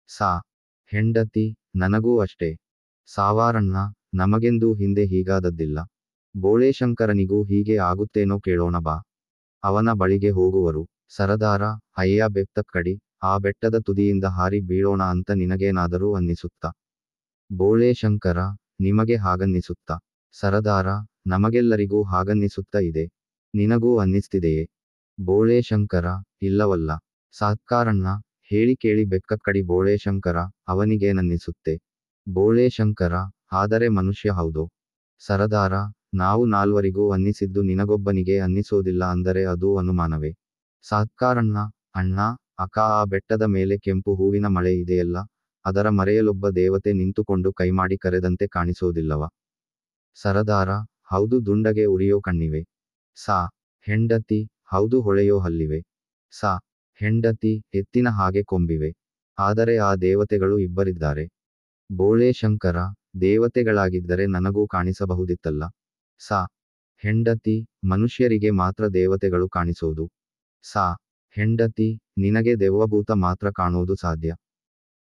ಸಾ ಹೆಂಡತಿ ನನಗೂ ಅಷ್ಟೇ. ಸಾವಾರಣ್ಣ ನಮಗೆಂದೂ ಹಿಂದೆ ಹೀಗಾದದ್ದಿಲ್ಲ. ಬೋಳೇಶಂಕರನಿಗೂ ಹೀಗೆ ಆಗುತ್ತೇನೋ ಕೇಳೋಣ ಬಾ. ಅವನ ಬಳಿಗೆ ಹೋಗುವರು. ಸರದಾರ ಅಯ್ಯ ಬೆತ್ತಕ್ಕಡಿ, ಆ ಬೆಟ್ಟದ ತುದಿಯಿಂದ ಹಾರಿ ಬೀಳೋಣ ಅಂತ ನಿನಗೇನಾದರೂ ಅನ್ನಿಸುತ್ತಾ? ಬೋಳೇಶಂಕರ ನಿಮಗೆ ಹಾಗನ್ನಿಸುತ್ತಾ? ಸರದಾರ ನಮಗೆಲ್ಲರಿಗೂ ಹಾಗನ್ನಿಸುತ್ತ ಇದೆ. ನಿನಗೂ ಅನ್ನಿಸ್ತಿದೆಯೇ? ಬೋಳೇಶಂಕರ ಇಲ್ಲವಲ್ಲ. ಸಾತ್ಕಾರಣ್ಣ ಹೇಳಿ ಕೇಳಿ ಬೆಕ್ಕಕ್ಕಡಿ ಬೋಳೇಶಂಕರ ಅವನಿಗೇನನ್ನಿಸುತ್ತೆ? ಬೋಳೇಶಂಕರ ಆದರೆ ಮನುಷ್ಯ ಹೌದೋ? ಸರದಾರ ನಾವು ನಾಲ್ವರಿಗೂ ಅನ್ನಿಸಿದ್ದು ನಿನಗೊಬ್ಬನಿಗೆ ಅನ್ನಿಸೋದಿಲ್ಲ ಅಂದರೆ ಅದು ಅನುಮಾನವೇ? ಸಾತ್ಕಾರಣ್ಣ ಅಣ್ಣ ಅಕ್ಕ, ಆ ಬೆಟ್ಟದ ಮೇಲೆ ಕೆಂಪು ಹೂವಿನ ಮಳೆ ಇದೆಯಲ್ಲ, ಅದರ ಮರೆಯಲೊಬ್ಬ ದೇವತೆ ನಿಂತುಕೊಂಡು ಕೈಮಾಡಿ ಕರೆದಂತೆ ಕಾಣಿಸೋದಿಲ್ಲವ? ಸರದಾರ ಹೌದು, ದುಂಡಗೆ ಉರಿಯೋ ಕಣ್ಣಿವೆ. ಸಾ ಹೆಂಡತಿ ಹೌದು, ಹೊಳೆಯೋ ಹಲ್ಲಿವೆ. ಸಾ ಹೆಂಡತಿ ಎತ್ತಿನ ಹಾಗೆ ಕೊಂಬಿವೆ. ಆದರೆ ಆ ದೇವತೆಗಳು ಇಬ್ಬರಿದ್ದಾರೆ. ಬೋಳೇಶಂಕರ ದೇವತೆಗಳಾಗಿದ್ದರೆ ನನಗೂ ಕಾಣಿಸಬಹುದಿತ್ತಲ್ಲ. ಸಾ ಹೆಂಡತಿ ಮನುಷ್ಯರಿಗೆ ಮಾತ್ರ ದೇವತೆಗಳು ಕಾಣಿಸೋದು. ಸಾ ಹೆಂಡತಿ ನಿನಗೆ ದೆವ್ವಭೂತ ಮಾತ್ರ ಕಾಣೋದು ಸಾಧ್ಯ.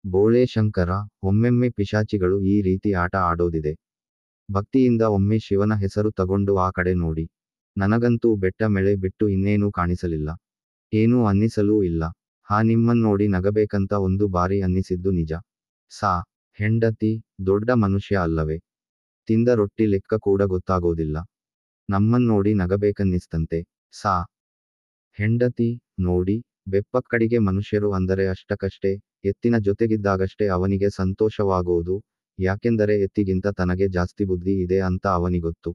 ಬೋಳೇಶಂಕರ ಒಮ್ಮೆಮ್ಮೆ ಪಿಶಾಚಿಗಳು ಈ ರೀತಿ ಆಟ ಆಡೋದಿದೆ. ಭಕ್ತಿಯಿಂದ ಒಮ್ಮೆ ಶಿವನ ಹೆಸರು ತಗೊಂಡು ಆ ಕಡೆ ನೋಡಿ. ನನಗಂತೂ ಬೆಟ್ಟ ಮಳೆ ಬಿಟ್ಟು ಇನ್ನೇನೂ ಕಾಣಿಸಲಿಲ್ಲ. ಏನೂ ಅನ್ನಿಸಲೂ ಇಲ್ಲ. ನಿಮ್ಮನ್ನೋಡಿ ನಗಬೇಕಂತ ಒಂದು ಬಾರಿ ಅನ್ನಿಸಿದ್ದು ನಿಜ. ಸಾ ಹೆಂಡತಿ ದೊಡ್ಡ ಮನುಷ್ಯ ಅಲ್ಲವೇ? ತಿಂದ ರೊಟ್ಟಿ ಲೆಕ್ಕ ಕೂಡ ಗೊತ್ತಾಗೋದಿಲ್ಲ. ನಮ್ಮನ್ನೋಡಿ ನಗಬೇಕನ್ನಿಸ್ತಂತೆ. ಸಾ ಹೆಂಡತಿ ನೋಡಿ, ಬೆಪ್ಪಕ್ಕಡಿಗೆ ಮನುಷ್ಯರು ಅಂದರೆ ಅಷ್ಟಕ್ಕಷ್ಟೇ, ಎತ್ತಿನ ಜೊತೆಗಿದ್ದಾಗಷ್ಟೇ ಅವನಿಗೆ ಸಂತೋಷವಾಗೋದು, ಯಾಕೆಂದರೆ ಎತ್ತಿಗಿಂತ ತನಗೆ ಜಾಸ್ತಿ ಬುದ್ಧಿ ಇದೆ ಅಂತ ಅವನಿಗೊತ್ತು.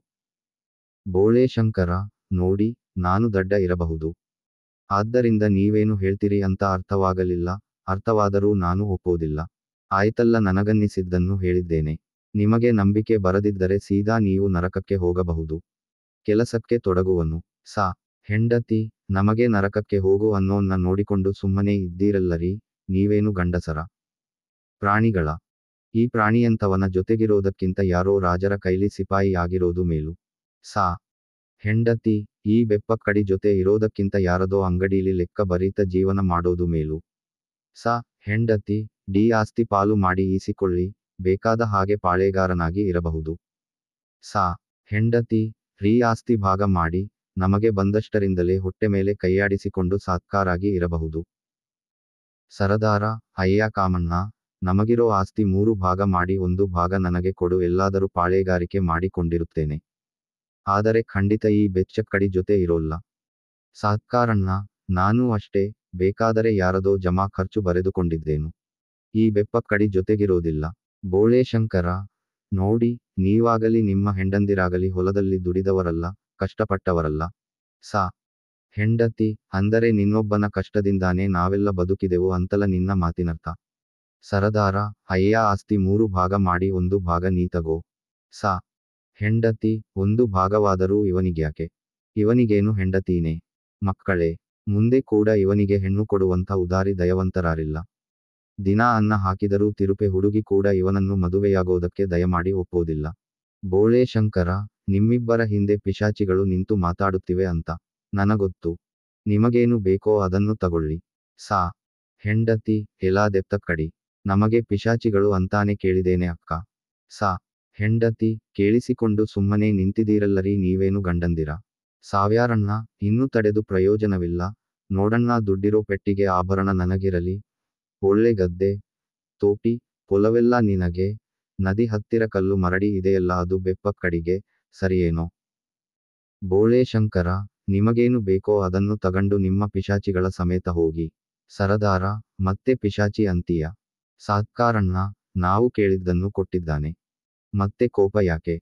ಬೋಳೇಶಂಕರ ನೋಡಿ, ನಾನು ದಡ್ಡ ಇರಬಹುದು. ಆದ್ದರಿಂದ ನೀವೇನು ಹೇಳ್ತೀರಿ ಅಂತ ಅರ್ಥವಾಗಲಿಲ್ಲ. ಅರ್ಥವಾದರೂ ನಾನು ಒಪ್ಪೋದಿಲ್ಲ. ಆಯ್ತಲ್ಲ, ನನಗನ್ನಿಸಿದ್ದನ್ನು ಹೇಳಿದ್ದೇನೆ. ನಿಮಗೆ ನಂಬಿಕೆ ಬರದಿದ್ದರೆ ಸೀದಾ ನೀವು ನರಕಕ್ಕೆ ಹೋಗಬಹುದು. ಕೆಲಸಕ್ಕೆ ತೊಡಗುವನು. ಸಾ ಹೆಂಡತಿ ನಮಗೆ ನರಕಕ್ಕೆ ಹೋಗು ಅನ್ನೋನ್ನ ನೋಡಿಕೊಂಡು ಸುಮ್ಮನೆ ಇದ್ದೀರಲ್ಲರೀ, ನೀವೇನು ಗಂಡಸರ? ಪ್ರಾಣಿಗಳ? ಈ ಪ್ರಾಣಿಯಂಥವನ ಜೊತೆಗಿರೋದಕ್ಕಿಂತ ಯಾರೋ ರಾಜರ ಕೈಲಿ ಸಿಪಾಯಿ ಆಗಿರೋದು ಮೇಲು. ಸಾ ಹೆಂಡತಿ ಈ ಬೆಪ್ಪಕ್ಕಡಿ ಜೊತೆ ಇರೋದಕ್ಕಿಂತ ಯಾರದೋ ಅಂಗಡೀಲಿ ಲೆಕ್ಕ ಬರೀತ ಜೀವನ ಮಾಡೋದು ಮೇಲು. ಸಾ ಹೆಂಡತಿ ಆಸ್ತಿ ಪಾಲು ಮಾಡಿ ಈಸಿಕೊಳ್ಳಿ, ಬೇಕಾದ ಹಾಗೆ ಪಾಳೇಗಾರನಾಗಿ ಇರಬಹುದು. ಸಾ ಹೆಂಡತಿ ಆಸ್ತಿ ಭಾಗ ಮಾಡಿ, ನಮಗೆ ಬಂದಷ್ಟರಿಂದಲೇ ಹೊಟ್ಟೆ ಮೇಲೆ ಕೈಯಾಡಿಸಿಕೊಂಡು ಸಾತ್ಕಾರಾಗಿ ಇರಬಹುದು. ಸರದಾರ ಅಯ್ಯ ಕಾಮಣ್ಣ, ನಮಗಿರೋ ಆಸ್ತಿ 3 ಭಾಗ ಮಾಡಿ 1 ಭಾಗ ನನಗೆ ಕೊಡು, ಎಲ್ಲಾದರೂ ಪಾಳೇಗಾರಿಕೆ ಮಾಡಿಕೊಂಡಿರುತ್ತೇನೆ. ಆದರೆ ಖಂಡಿತ ಈ ಬೆಚ್ಚಕ್ಕಡಿ ಜೊತೆ ಇರೋಲ್ಲ. ಸಾತ್ಕಾರಣ್ಣ ನಾನೂ ಅಷ್ಟೇ, ಬೇಕಾದರೆ ಯಾರದೋ ಜಮಾ ಖರ್ಚು ಬರೆದುಕೊಂಡಿದ್ದೇನು. ಈ ಬೆಪ್ಪಕ್ಕಡಿ ಜೊತೆಗಿರೋದಿಲ್ಲ. ಬೋಳೇಶಂಕರ ನೋಡಿ, ನೀವಾಗಲಿ ನಿಮ್ಮ ಹೆಂಡಂದಿರಾಗಲಿ ಹೊಲದಲ್ಲಿ ದುಡಿದವರಲ್ಲ, ಕಷ್ಟಪಟ್ಟವರಲ್ಲ. ಸಾ ಹೆಂಡತಿ ಅಂದರೆ ನಿನ್ನೊಬ್ಬನ ಕಷ್ಟದಿಂದಾನೇ ನಾವೆಲ್ಲ ಬದುಕಿದೆವು ಅಂತಲ ನಿನ್ನ ಮಾತಿನರ್ಥ. ಸರದಾರ ಅಯ್ಯ ಆಸ್ತಿ 3 ಭಾಗ ಮಾಡಿ 1 ಭಾಗ ನೀ ತಗೋ. ಸಾ ಹೆಂಡತಿ 1 ಭಾಗವಾದರೂ ಇವನಿಗ್ಯಾಕೆ? ಇವನಿಗೇನು ಹೆಂಡತೀನೇ? ಮಕ್ಕಳೇ? ಮುಂದೆ ಕೂಡ ಇವನಿಗೆ ಹೆಣ್ಣು ಕೊಡುವಂಥ ಉದಾರಿ ದಯವಂತರಾರಿಲ್ಲ. ದಿನ ಅನ್ನ ಹಾಕಿದರೂ ತಿರುಪೆ ಹುಡುಗಿ ಕೂಡ ಇವನನ್ನು ಮದುವೆಯಾಗೋದಕ್ಕೆ ದಯಮಾಡಿ ಒಪ್ಪೋದಿಲ್ಲ. ಬೋಳೇಶಂಕರ ನಿಮ್ಮಿಬ್ಬರ ಹಿಂದೆ ಪಿಶಾಚಿಗಳು ನಿಂತು ಮಾತಾಡುತ್ತಿವೆ ಅಂತ ನನಗೊತ್ತು. ನಿಮಗೇನು ಬೇಕೋ ಅದನ್ನು ತಗೊಳ್ಳಿ. ಸಾ ಹೆಂಡತಿ ಎಲ್ಲಾ ದೆಪ್ತಕ್ಕಡಿ, ನಮಗೆ ಪಿಶಾಚಿಗಳು ಅಂತಾನೆ ಕೇಳಿದೇನೆ ಅಕ್ಕ. ಸಾ ಹೆಂಡತಿ ಕೇಳಿಸಿಕೊಂಡು ಸುಮ್ಮನೆ ನಿಂತಿದ್ದೀರಲ್ಲರೀ, ನೀವೇನು ಗಂಡಂದಿರ? ಸಾವ್ಯಾರಣ್ಣ ಇನ್ನೂ ತಡೆದು ಪ್ರಯೋಜನವಿಲ್ಲ. ನೋಡಣ್ಣ, ದುಡ್ಡಿರೋ ಪೆಟ್ಟಿಗೆ ಆಭರಣ ನನಗಿರಲಿ, ಒಳ್ಳೆ ಗದ್ದೆ, ತೋಟಿ, ಹೊಲವೆಲ್ಲ ನಿನಗೆ, ನದಿ ಹತ್ತಿರ ಕಲ್ಲು ಮರಡಿ ಇದೆಯಲ್ಲ ಅದು ಬೆಪ್ಪಕ್ಕಡಿಗೆ, ಸರಿಯೇನೋ? ಬೋಳೇಶಂಕರ ನಿಮಗೇನು ಬೇಕೋ ಅದನ್ನು ತಗಂಡು ನಿಮ್ಮ ಪಿಶಾಚಿಗಳ ಸಮೇತ ಹೋಗಿ. ಸರದಾರ ಮತ್ತೆ ಪಿಶಾಚಿ ಅಂತೀಯ? ಸಾತ್ಕಾರಣ್ಣ ನಾವು ಕೇಳಿದ್ದನ್ನು ಕೊಟ್ಟಿದ್ದಾನೆ, ಮತ್ತೆ ಕೋಪ ಯಾಕೆ?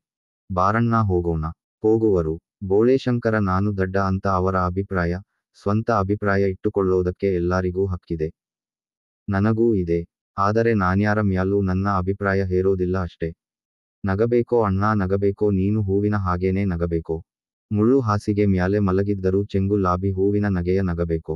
ಬಾರಣ್ಣ ಹೋಗೋಣ. ಹೋಗುವರು. ಬೋಳೇಶಂಕರ ನಾನು ದಡ್ಡ ಅಂತ ಅವರ ಅಭಿಪ್ರಾಯ, ಸ್ವಂತ ಅಭಿಪ್ರಾಯ ಇಟ್ಟುಕೊಳ್ಳೋದಕ್ಕೆ ಎಲ್ಲರಿಗೂ ಹಕ್ಕಿದೆ. ನನಗೂ ಇದೆ. ಆದರೆ ನಾನ್ಯಾರ ಮ್ಯಾಲೂ ನನ್ನ ಅಭಿಪ್ರಾಯ ಹೇರೋದಿಲ್ಲ ಅಷ್ಟೇ. ನಗಬೇಕೋ ಅಣ್ಣ ನಗಬೇಕೋ, ನೀನು ಹೂವಿನ ಹಾಗೇನೆ ನಗಬೇಕೋ? ಮುಳ್ಳು ಹಾಸಿಗೆ ಮ್ಯಾಲೆ ಮಲಗಿದ್ದರೂ ಚೆಂಗು ಲಾಭಿ ಹೂವಿನ ನಗೆಯ ನಗಬೇಕೋ?